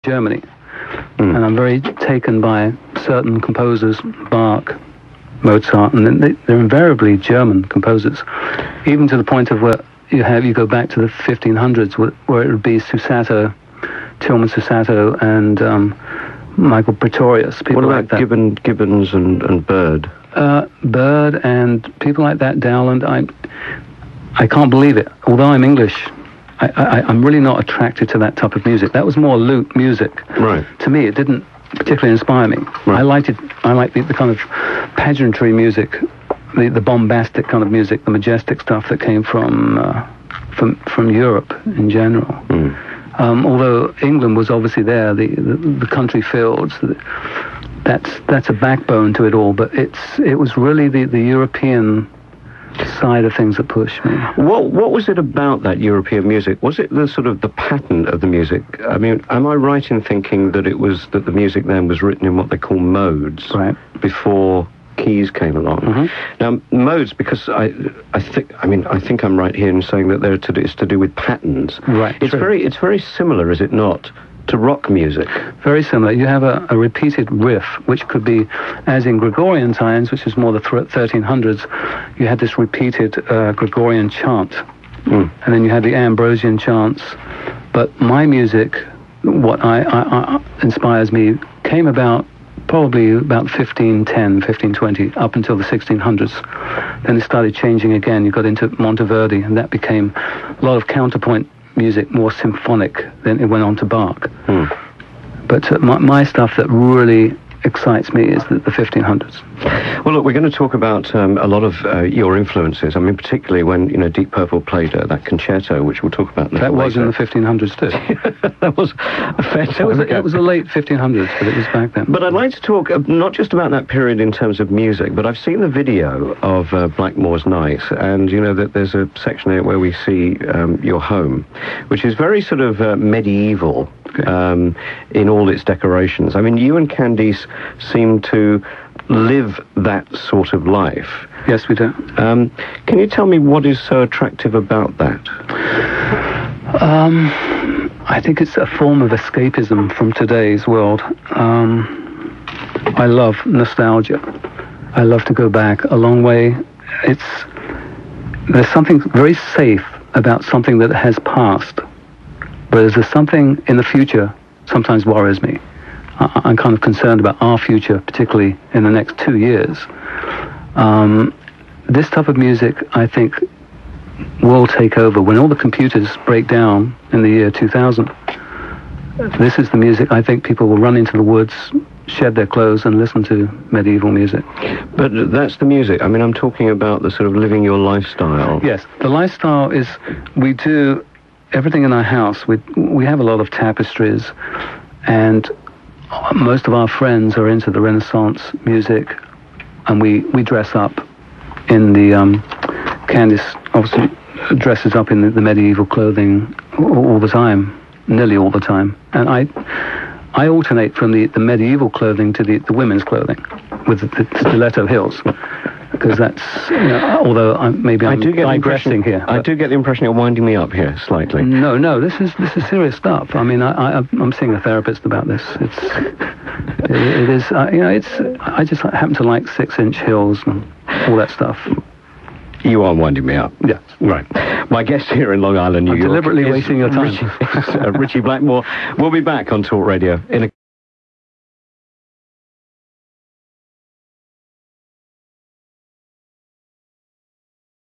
Germany. And I'm very taken by certain composers, Bach, Mozart, and they're invariably German composers, even to the point of where you go back to the 1500s, where it would be Susato, Tillman Susato, and Michael Pretorius, people what about like that. Gibbons and Bird? Bird and people like that, Dowland. I can't believe it. Although I'm English, I'm really not attracted to that type of music. That was more lute music. Right. To me, it didn't particularly inspire me. Right. I liked the kind of pageantry music, the bombastic kind of music, the majestic stuff that came from Europe in general. Although England was obviously there, the country fields, that's a backbone to it all. But it was really the European side of things that pushed me. What was it about that European music? Was it the sort of the pattern of the music? I mean, am I right in thinking that the music then was written in what they call modes, right, before keys came along? Now, modes, because I think I'm right here in saying that it's to do with patterns. Right. It's very similar, is it not, to rock music? Very similar. You have a repeated riff, which could be, as in Gregorian times, which is more the 1300s, you had this repeated Gregorian chant. And then you had the Ambrosian chants. But my music, what I inspires me, came about probably about 1510, 1520, up until the 1600s. Then it started changing again. You got into Monteverdi, and that became a lot of counterpoint music, more symphonic. Then it went on to Bach. But my stuff that really excites me is the 1500s. Well, look, we're going to talk about a lot of your influences. I mean, particularly when, Deep Purple played that concerto, which we'll talk about later. That was in the 1500s too. That was a fair time ago. It was the late 1500s, but it was back then. But I'd like to talk not just about that period in terms of music, but I've seen the video of Blackmore's Night, and that there's a section in it where we see your home, which is very sort of medieval. Okay. In all its decorations. I mean, you and Candice seem to live that sort of life. Yes, we do. Can you tell me what is so attractive about that? I think it's a form of escapism from today's world. I love nostalgia. I love to go back a long way. There's something very safe about something that has passed. Whereas there's something in the future sometimes worries me. I'm kind of concerned about our future, particularly in the next 2 years. This type of music, I think, will take over. When all the computers break down in the year 2000, this is the music I think people will run into the woods, shed their clothes, and listen to medieval music. But that's the music. I mean, I'm talking about the sort of living your lifestyle. Yes, the lifestyle is, we do everything in our house. We have a lot of tapestries, and most of our friends are into the Renaissance music, and we dress up in the Candice obviously dresses up in the medieval clothing all the time, nearly all the time, and I alternate from the medieval clothing to the women's clothing with the stiletto heels. Because that's, although I'm digressing here. I do get the impression you're winding me up here slightly. No, this is serious stuff. I mean, I'm seeing a therapist about this. It is, I just happen to like 6-inch heels and all that stuff. You are winding me up. Yeah. Right. My guest here in Long Island, New York, deliberately wasting your time. Ritchie Blackmore. We'll be back on Talk Radio in a